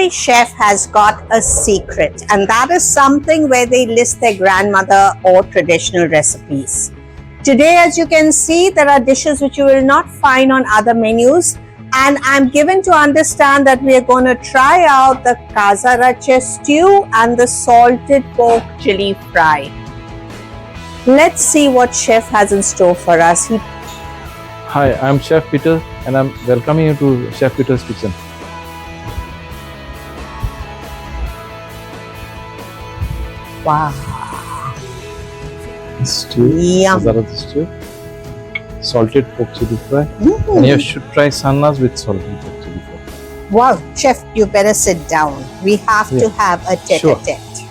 every chef has got a secret, and that is something where they list their grandmother or traditional recipes. Today, as you can see, there are dishes which you will not find on other menus, and I'm given to understand that we are going to try out the Chorizo Stew and the salted pork chili fry. Let's see what chef has in store for us. Hi, I'm Chef Peter and I'm welcoming you to Chef Peter's kitchen. Wow. Stew, Yum. Chorizo stew, salted pork chili fry, and you should try sannas with salted pork chili fry. Wow, chef, you better sit down. We have to have a tete-a-tete.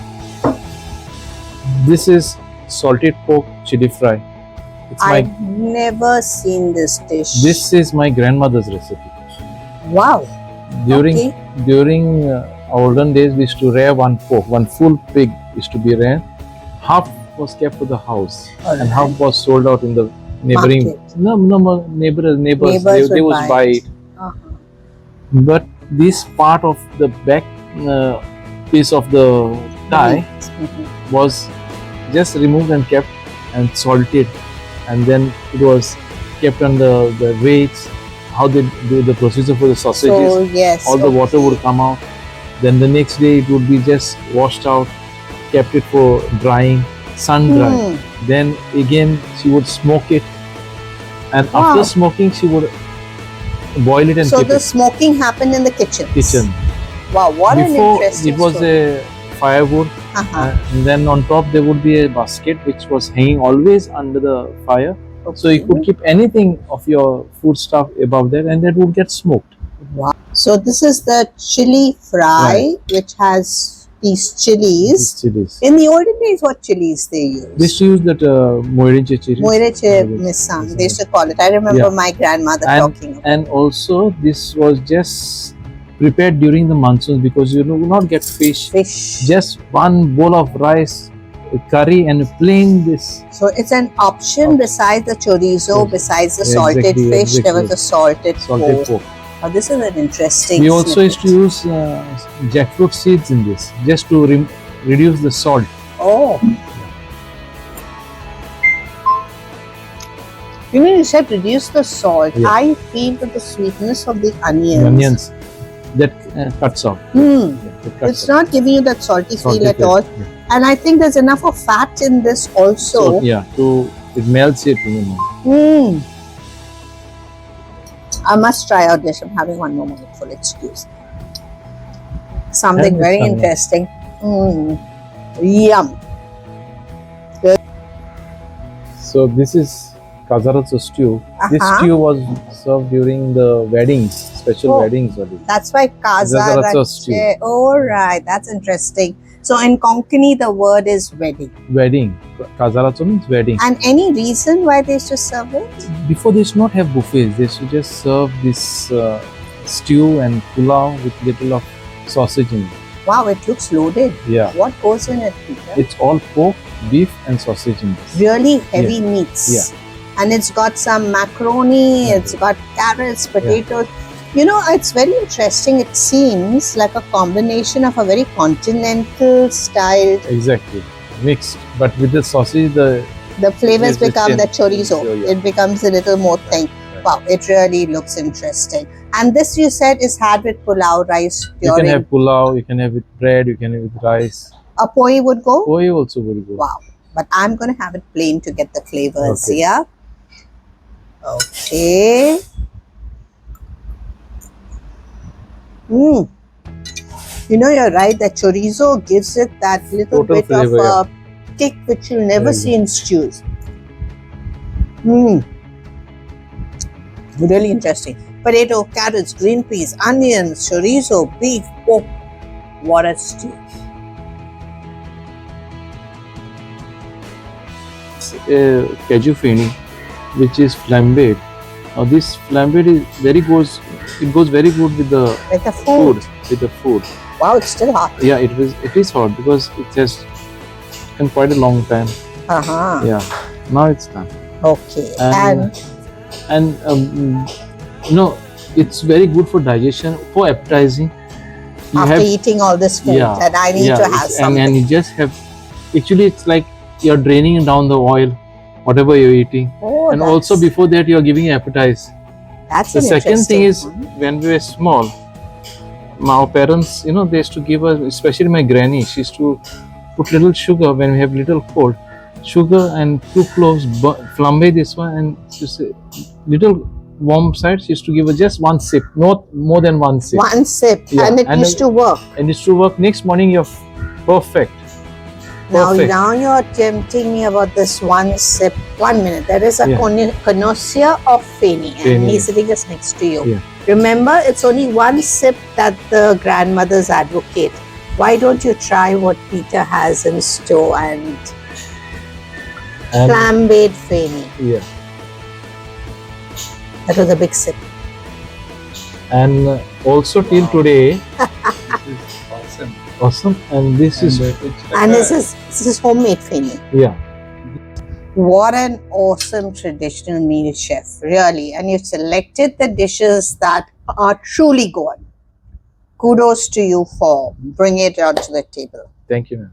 This is salted pork chili fry. I've never seen this dish. This is my grandmother's recipe. Wow. During olden days, we used to rear one pork, one full pig used to be reared. Half was kept for the house, and half was sold out in the neighboring. Neighbors. They would buy it. But this part of the back piece of the thigh was just removed and kept and salted, and then it was kept under the weights. How they do the procedure for the sausages? So, yes, all the water would come out. Then the next day it would be just washed out, kept it for drying, sun dry. Then again she would smoke it, and after smoking she would boil it and keep it. So the smoking happened in the kitchen. Wow, what an interesting it was story. a firewood, and then on top there would be a basket which was hanging always under the fire. So you could keep anything of your food stuff above there, and that would get smoked. Wow. So this is the chili fry, which has these chilies. In the olden days, what chilies they used? They used to use that Moiriche chili. Moiriche misang, they used to call it. I remember my grandmother talking about it. And also this was just prepared during the monsoons, because you do not get fish. Just one bowl of rice, curry, and plain this. So it's an option besides the chorizo, besides the salted fish, there was the salted pork. Oh, this is an interesting. We also used to use jackfruit seeds in this, just to reduce the salt. Oh. You mean you said reduce the salt? Yeah. I feel that the sweetness of the onions. Onions that cuts off. It's not giving you that salty feel at all. And I think there's enough of fat in this also. So, it melts it. I must try out this. I'm having one more mouthful, excuse. Something very interesting. Yum. Good. So this is Chorizo stew. This stew was served during the weddings, special weddings. That's why Chorizo stew. Alright, that's interesting. So in Konkani, the word is wedding. Wedding. Chorizo means wedding. And any reason why they used to serve it? Before they used not have buffets. They used to just serve this stew and pulao with little of sausage in it. Wow, it looks loaded. Yeah. What goes in it, Peter? It's all pork, beef and sausage in this. Really heavy meats. Yeah. And it's got some macaroni, it's got carrots, potatoes. You know, it's very interesting. It seems like a combination of a very continental style. Exactly. Mixed. But with the sausage, the flavors become the chorizo. It becomes a little more thing. Wow, it really looks interesting. And this you said is had with pulao rice. You can have pulao, you can have with bread, you can have with rice. A poi would go? Poi also would go. Wow. But I'm going to have it plain to get the flavors. Yeah. Okay. You know, you're right. The chorizo gives it that little bit flavor, of a kick which you'll never see in stews. Really interesting. Potato, carrots, green peas, onions, chorizo, beef, pork. What a stew. Caju feni, which is flambit. Now this flambit is it goes very good with the food. With the food. Wow, it's still hot. Yeah, it is hot because it has taken quite a long time. Yeah, now it's done. Okay. And you know, it's very good for digestion, for appetizing. after eating all this food, and I need to have something. And you just have, actually it's like you're draining down the oil, whatever you're eating. Oh, and also before that you are giving appetize. That's the second thing is, when we were small, my parents, you know, they used to give us, especially my granny, she used to put little sugar when we have little cold. Sugar and 2 cloves, flambe this one, and just little warm sides. Used to give us just 1 sip, not more than 1 sip. 1 sip, and it used to work. And it used to work. Next morning, you're perfect. Now you're tempting me about this 1 sip. 1 minute. There is a connoisseur of Feni, and he's sitting just next to you. Yeah. Remember, it's only 1 sip that the grandmothers advocate. Why don't you try what Peter has in store and flambit Feni? Yeah. That was a big sip. And also till today, Awesome. awesome. And this is this is homemade Feni. Yeah. What an awesome traditional meal, chef, really. And you've selected the dishes that are truly good. Kudos to you for bringing it onto the table. Thank you, ma'am.